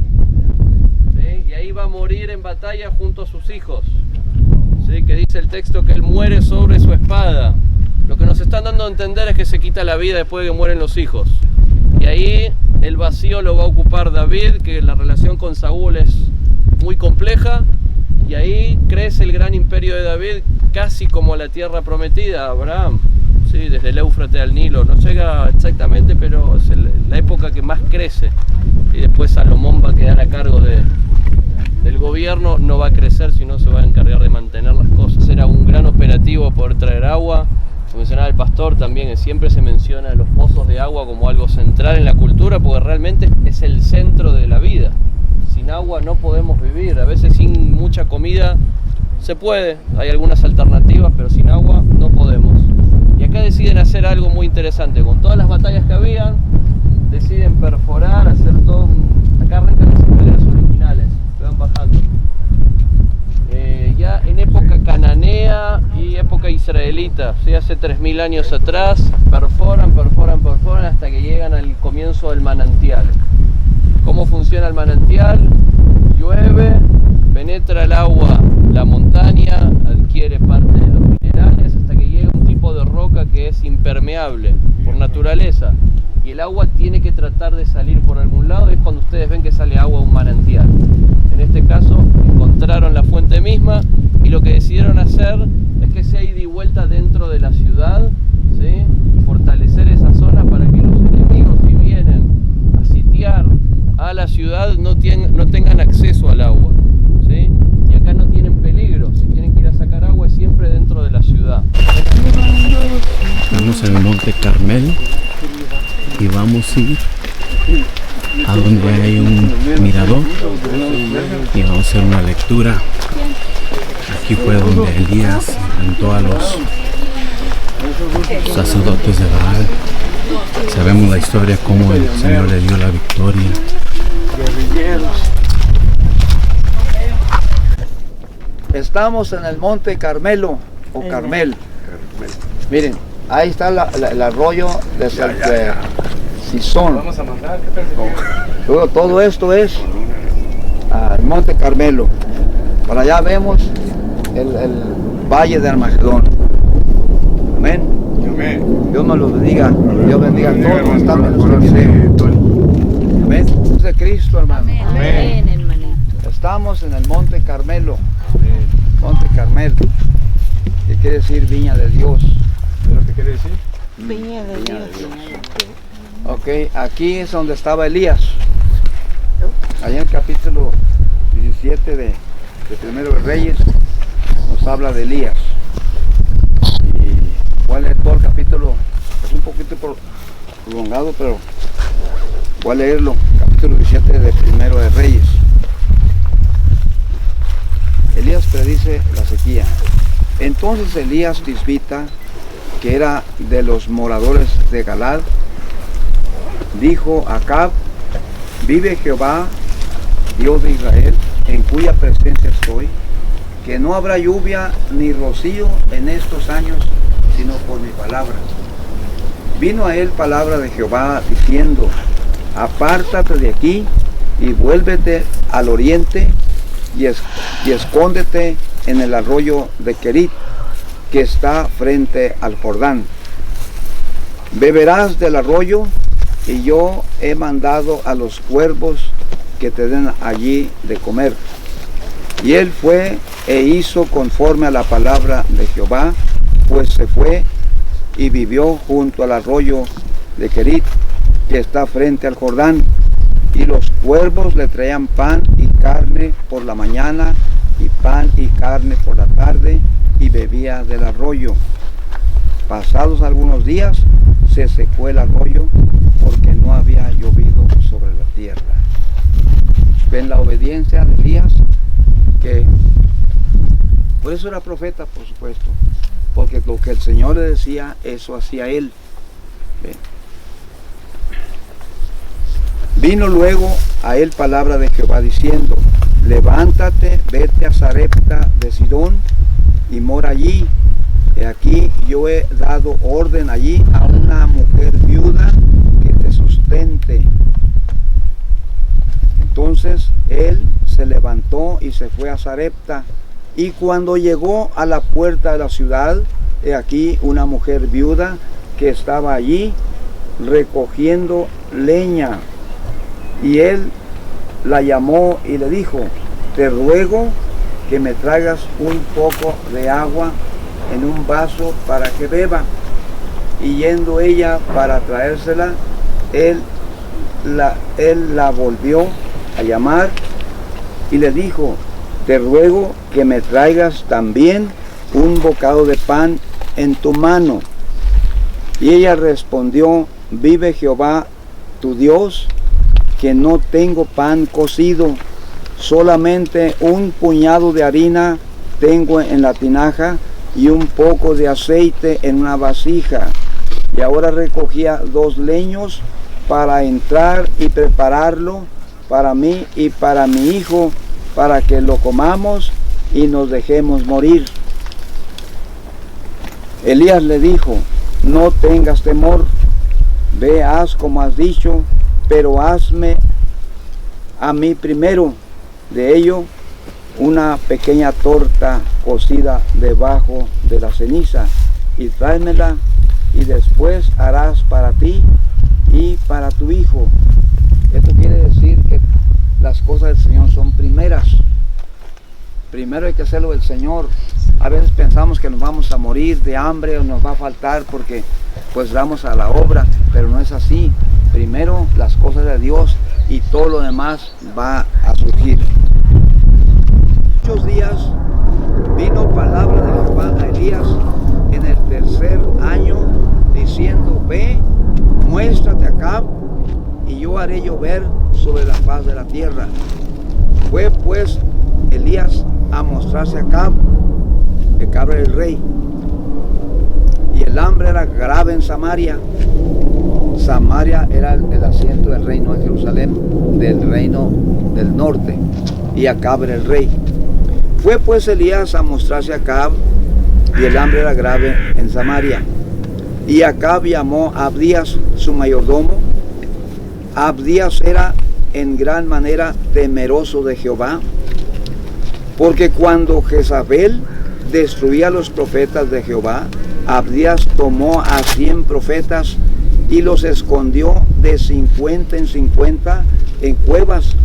¿sí? Y ahí va a morir en batalla junto a sus hijos, ¿sí? Que dice el texto que él muere sobre su espada. Lo que nos están dando a entender es que se quita la vida después de que mueren los hijos. Y ahí el vacío lo va a ocupar David, que la relación con Saúl es muy compleja, y ahí crece el gran imperio de David, casi como la tierra prometida, Abraham, ¿sí? Desde el Éufrates al Nilo, no llega exactamente, pero es la época que más crece, y después Salomón va a quedar a cargo del gobierno, no va a crecer, sino se va a encargar de mantener las cosas. Era un gran operativo poder traer agua. Se mencionaba el pastor también, siempre se menciona los pozos de agua como algo central en la cultura, porque realmente es el centro de la vida. Sin agua no podemos vivir, a veces sin mucha comida se puede, hay algunas alternativas, pero sin agua no podemos. Y acá deciden hacer algo muy interesante, con todas las batallas que habían, deciden perforar, hacer todo acá arrancan las escaleras originales, que van bajando. Ya en época cananea y época israelita, ¿sí? Hace 3000 años atrás, perforan hasta que llegan al comienzo del manantial. ¿Cómo funciona el manantial? Llueve, penetra el agua la montaña, adquiere parte de los minerales hasta que llega un tipo de roca que es impermeable por naturaleza, y el agua tiene que tratar de salir por algún lado, y es cuando ustedes ven que sale agua de un manantial. En este caso encontraron la fuente misma, y lo que decidieron hacer es que sea ida y vuelta dentro de la ciudad, ¿sí? Fortalecer esa zona para que los enemigos, si vienen a sitiar a la ciudad, no tengan acceso al agua, ¿sí? Y acá no tienen peligro, si tienen que ir a sacar agua es siempre dentro de la ciudad. Estamos en el Monte Carmel y vamos a ir a donde hay un mirador y vamos a hacer una lectura. Aquí fue donde Elías enfrentó a los sacerdotes de Baal. Sabemos la historia, cómo el Señor le dio la victoria. Estamos en el Monte Carmelo o Carmel. Miren, ahí está el arroyo de Sison. Luego todo esto es el Monte Carmelo. Para allá vemos el valle de Armagedón. Amén. Amén. Dios nos los bendiga. Dios bendiga a todos los que están en nuestro video. Amén. Es de Cristo, hermano. Amén. Estamos en el Monte Carmelo. Monte Carmelo. Que quiere decir viña de Dios. ¿Es lo que quiere decir? Viña de Dios. Ok, aquí es donde estaba Elías. Allá en el capítulo 17 de Primero de Reyes nos habla de Elías. Y voy a leer todo el capítulo, es un poquito prolongado, pero voy a leerlo. Capítulo 17 de Primero de Reyes. Elías predice la sequía. Entonces Elías Tisbita, que era de los moradores de Galad, dijo a Acab: vive Jehová, Dios de Israel, en cuya presencia estoy, que no habrá lluvia ni rocío en estos años, sino por mi palabra. Vino a él palabra de Jehová diciendo: apártate de aquí y vuélvete al oriente y escóndete en el arroyo de Querit, que está frente al Jordán. Beberás del arroyo, y yo he mandado a los cuervos que te den allí de comer. Y él fue e hizo conforme a la palabra de Jehová, pues se fue y vivió junto al arroyo de Querit, que está frente al Jordán. Y los cuervos le traían pan y carne por la mañana, y pan y carne por la tarde, y bebía del arroyo. Pasados algunos días, se secó el arroyo, porque no había llovido sobre la tierra. Ven la obediencia de Elías, que por eso era profeta, por supuesto, porque lo que el Señor le decía, eso hacía él. Ven. Vino luego a él palabra de Jehová diciendo: levántate, vete a Sarepta de Sidón y mora allí. He aquí yo he dado orden allí a una mujer viuda que te sustente. Entonces él se levantó y se fue a Sarepta, y cuando llegó a la puerta de la ciudad, he aquí una mujer viuda que estaba allí recogiendo leña. Y él la llamó y le dijo: te ruego que me traigas un poco de agua en un vaso para que beba. Y yendo ella para traérsela, él la volvió a llamar y le dijo: te ruego que me traigas también un bocado de pan en tu mano. Y ella respondió: vive Jehová tu Dios, que no tengo pan cocido, solamente un puñado de harina tengo en la tinaja y un poco de aceite en una vasija. Y ahora recogía 2 leños para entrar y prepararlo para mí y para mi hijo, para que lo comamos y nos dejemos morir. Elías le dijo: no tengas temor, ve, haz como has dicho, pero hazme a mí primero de ello una pequeña torta cocida debajo de la ceniza, y tráemela, y después harás para ti y para tu hijo. Esto quiere decir que las cosas del Señor son primeras. Primero hay que hacerlo del Señor. A veces pensamos que nos vamos a morir de hambre o nos va a faltar porque pues damos a la obra, pero no es así. Primero las cosas de Dios y todo lo demás va a surgir. Muchos días vino palabra de Jehová a Elías en el 3er año, diciendo: ve, muéstrate acá, y yo haré llover sobre la faz de la tierra. Fue pues Elías a mostrarse a Acab era el rey, y el hambre era grave en Samaria. Samaria era el asiento del reino de Jerusalén, del reino del norte, y Acab era el rey. Fue pues Elías a mostrarse a Acab, y el hambre era grave en Samaria. Y Acab llamó a Abdías, su mayordomo. Abdías era en gran manera temeroso de Jehová, porque cuando Jezabel destruía a los profetas de Jehová, Abdías tomó a 100 profetas y los escondió de 50 en 50 en cuevas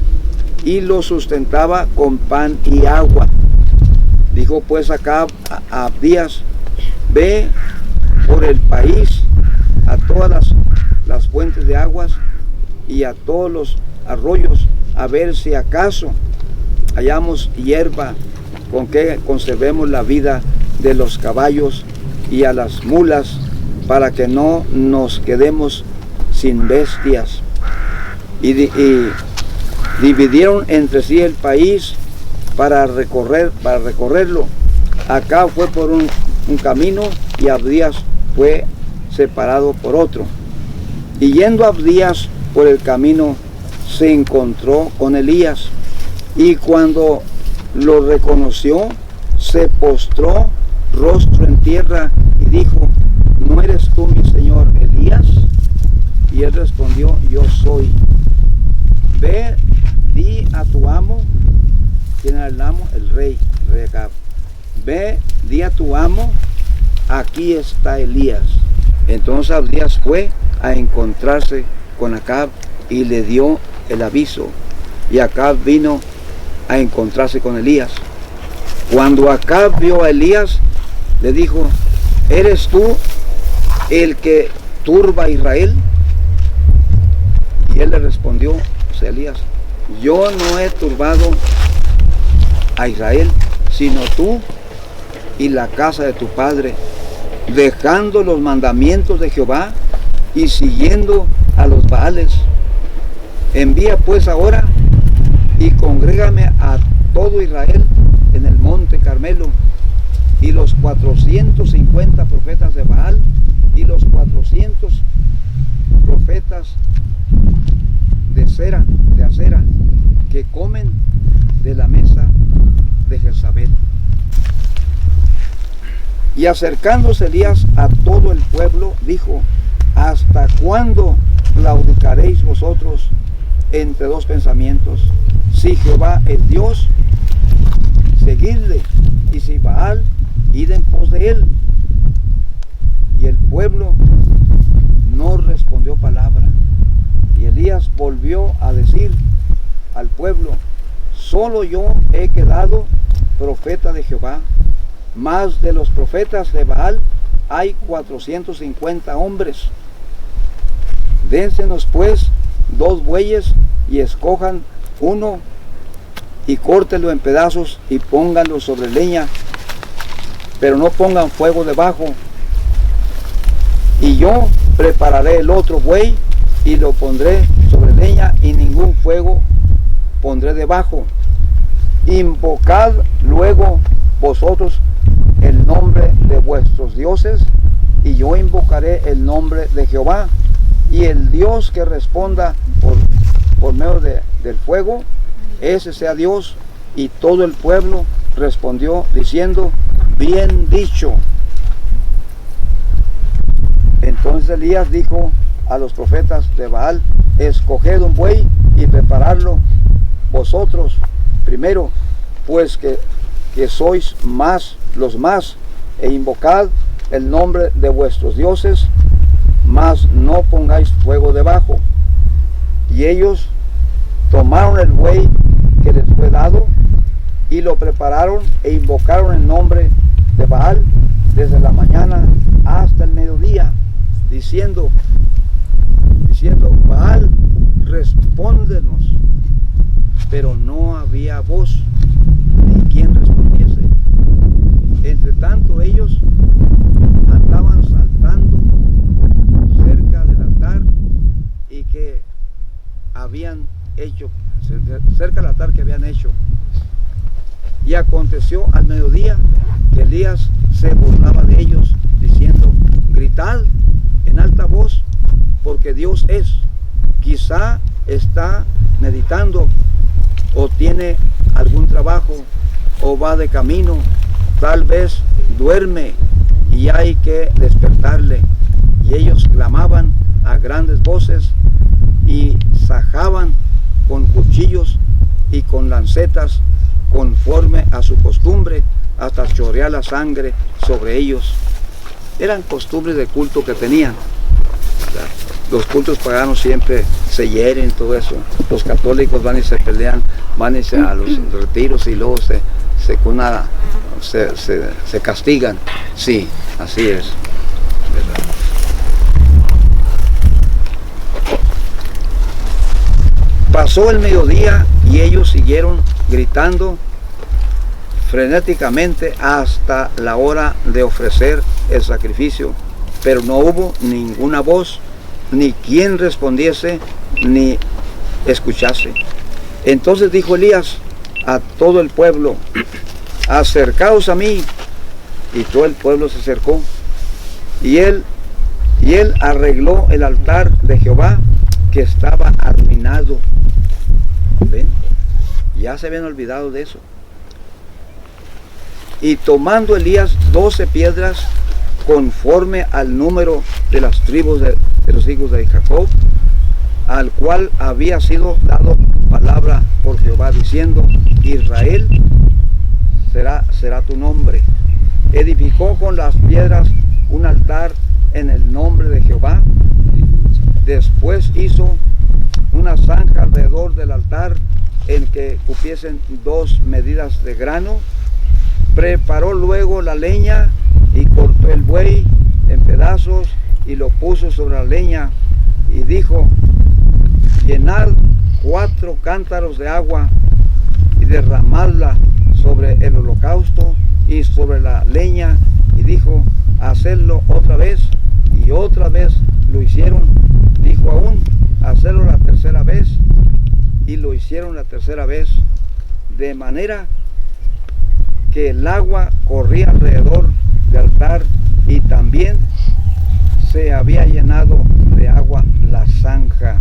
y los sustentaba con pan y agua. Dijo pues Acab a Abdías: ve por el país a todas las fuentes de aguas y a todos los arroyos, a ver si acaso hallamos hierba con que conservemos la vida de los caballos y a las mulas, para que no nos quedemos sin bestias. Y dividieron entre sí el país para recorrerlo. Acab fue por un camino y Abdías fue separado por otro. Y yendo Abdías por el camino, se encontró con Elías, y cuando lo reconoció, se postró rostro en tierra y dijo: ¿no eres tú mi señor Elías? Y él respondió: yo soy. Ve, di a tu amo. ¿Quién era el amo? El rey Acab. Ve, di a tu amo: aquí está Elías. Entonces Abdías fue a encontrarse con Acab y le dio el aviso. Y Acab vino a encontrarse con Elías. Cuando Acab vio a Elías, le dijo: ¿eres tú el que turba a Israel? Y él le respondió, Elías: yo no he turbado a Israel, sino tú y la casa de tu padre, dejando los mandamientos de Jehová y siguiendo a los Baales. Envía pues ahora y congrégame a todo Israel en el monte Carmelo, y los 450 profetas de Baal y los 400 profetas de Acera que comen de la mesa de Jezabel. Y acercándose Elías a todo el pueblo, dijo: ¿hasta cuándo claudicaréis vosotros entre dos pensamientos? Si Jehová es Dios, seguidle, y si Baal, id en pos de él. Y el pueblo no respondió palabra. Y Elías volvió a decir al pueblo: solo yo he quedado profeta de Jehová, mas de los profetas de Baal hay 450 hombres. Dénsenos pues 2 bueyes y escojan uno y córtenlo en pedazos y pónganlo sobre leña, pero no pongan fuego debajo. Y yo prepararé el otro buey y lo pondré sobre leña, y ningún fuego pondré debajo. Invocad luego vosotros el nombre de vuestros dioses, y yo invocaré el nombre de Jehová, y el Dios que responda por medio del fuego, ese sea Dios. Y todo el pueblo respondió diciendo: bien dicho. Entonces Elías dijo a los profetas de Baal: escoged un buey y preparadlo vosotros primero, pues que sois los más, e invocad el nombre de vuestros dioses, mas no pongáis fuego debajo. Y ellos tomaron el buey que les fue dado y lo prepararon e invocaron el nombre de Baal desde la mañana hasta el mediodía, diciendo: Baal, respóndenos. Pero no había voz ni quien respondiese. Entre tanto ellos andaban saltando cerca del altar y que habían hecho, cerca del altar que habían hecho. Y aconteció al mediodía que Elías se burlaba de ellos, diciendo: gritad en alta voz, porque Dios es. Quizá está meditando, o tiene algún trabajo, o va de camino, tal vez duerme y hay que despertarle. Y ellos clamaban a grandes voces y sajaban con cuchillos y con lancetas, conforme a su costumbre, hasta chorrear la sangre sobre ellos. Eran costumbres de culto que tenían. Los cultos paganos siempre se hieren, todo eso. Los católicos van y se pelean, van y a los retiros y luego se castigan. Sí, así es. Pasó el mediodía y ellos siguieron gritando frenéticamente hasta la hora de ofrecer el sacrificio, pero no hubo ninguna voz, ni quien respondiese, ni escuchase. Entonces dijo Elías a todo el pueblo: acercaos a mí. Y todo el pueblo se acercó. Y él arregló el altar de Jehová, que estaba arruinado. ¿Ven? Ya se habían olvidado de eso. Y tomando Elías 12 piedras, conforme al número de las tribus de los hijos de Jacob, al cual había sido dado palabra por Jehová, diciendo: Israel será tu nombre. Edificó con las piedras un altar en el nombre de Jehová. Después hizo una zanja alrededor del altar en que cupiesen 2 medidas de grano. Preparó luego la leña y cortó el buey en pedazos y lo puso sobre la leña, y dijo: llenad 4 cántaros de agua y derramadla sobre el holocausto y sobre la leña. Y dijo: hacedlo otra vez. Y otra vez lo hicieron. Dijo aún: hacerlo la tercera vez. Y lo hicieron la tercera vez, de manera que el agua corría alrededor del altar, y también se había llenado de agua la zanja.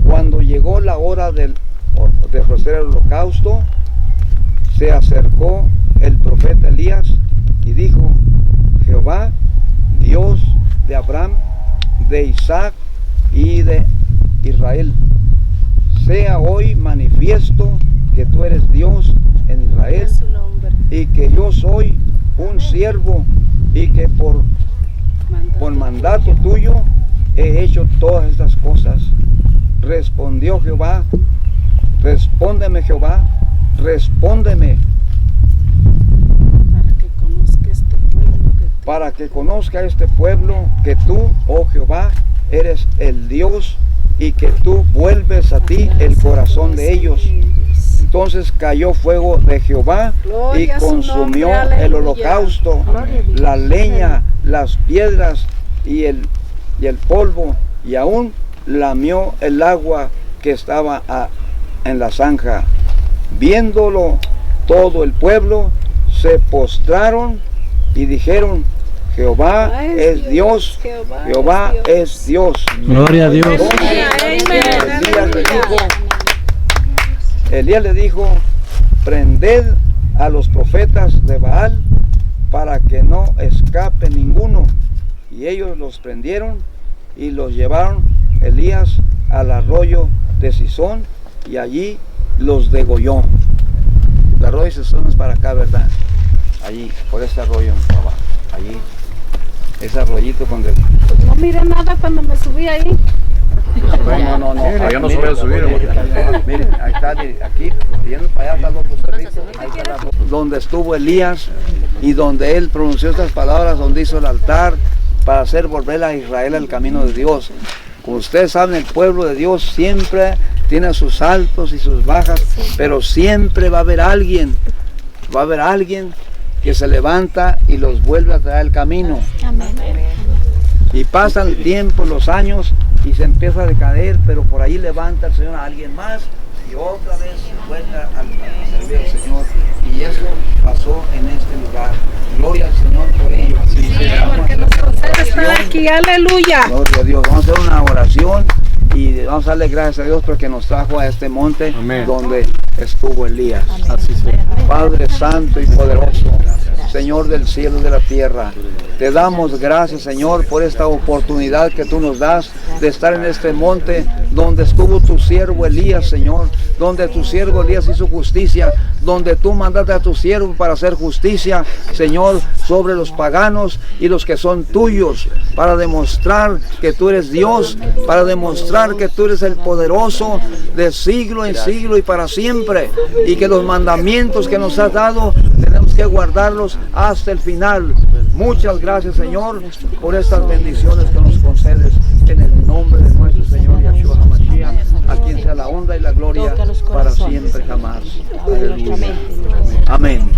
Cuando llegó la hora de ofrecer el holocausto, se acercó el profeta Elías y dijo: Jehová, Dios de Abraham, de Isaac y de Israel, sea hoy manifiesto que tú eres Dios en Israel, y que yo soy un siervo, y que por mandato tuyo he hecho todas estas cosas. Respondió Jehová: respóndeme, Jehová, respóndeme, para que conozca este pueblo que tú, oh Jehová, eres el Dios, y que tú vuelves a ti el corazón de ellos. Entonces cayó fuego de Jehová y consumió el holocausto, la leña, las piedras y el polvo, y aún lamió el agua que estaba en la zanja. Viéndolo todo el pueblo, se postraron y dijeron: Jehová es Dios, Jehová es Dios. Gloria a Dios. Elías le dijo: prended a los profetas de Baal para que no escape ninguno. Y ellos los prendieron y los llevaron Elías al arroyo de Sison, y allí los degolló. El arroyo de Sison es para acá, ¿verdad? Allí, por este arroyo abajo, allí, ese arroyito donde... No miré nada cuando me subí ahí. No. Allá no se voy a subir. Miren, ahí está, aquí, yendo para allá está el otro cerrito, ahí está donde estuvo Elías, y donde él pronunció estas palabras, donde hizo el altar para hacer volver a Israel al camino de Dios. Como ustedes saben, el pueblo de Dios siempre tiene sus altos y sus bajas, pero siempre va a haber alguien que se levanta y los vuelve a traer al camino. Y pasan el tiempo, los años, y se empieza a decaer, pero por ahí levanta el Señor a alguien más, y otra vez vuelve a servir al Señor. Y eso pasó en este lugar. Gloria al Señor por ello. Porque nos concede estar aquí, aleluya. Gloria a Dios. Vamos a hacer una oración y vamos a darle gracias a Dios porque nos trajo a este monte. Amén. Donde estuvo Elías. Padre Santo y poderoso, Señor del cielo y de la tierra. Te damos gracias, Señor, por esta oportunidad que tú nos das de estar en este monte donde estuvo tu siervo Elías, Señor, donde tu siervo Elías hizo justicia, donde tú mandaste a tu siervo para hacer justicia, Señor, sobre los paganos y los que son tuyos, para demostrar que tú eres Dios, para demostrar que tú eres el poderoso de siglo en siglo y para siempre, y que los mandamientos que nos has dado tenemos que guardarlos hasta el final. Muchas gracias, Señor, por estas bendiciones que nos concedes, en el nombre de nuestro Señor Yeshua HaMashiach, a quien sea la honra y la gloria para siempre jamás. Aleluya. Amén.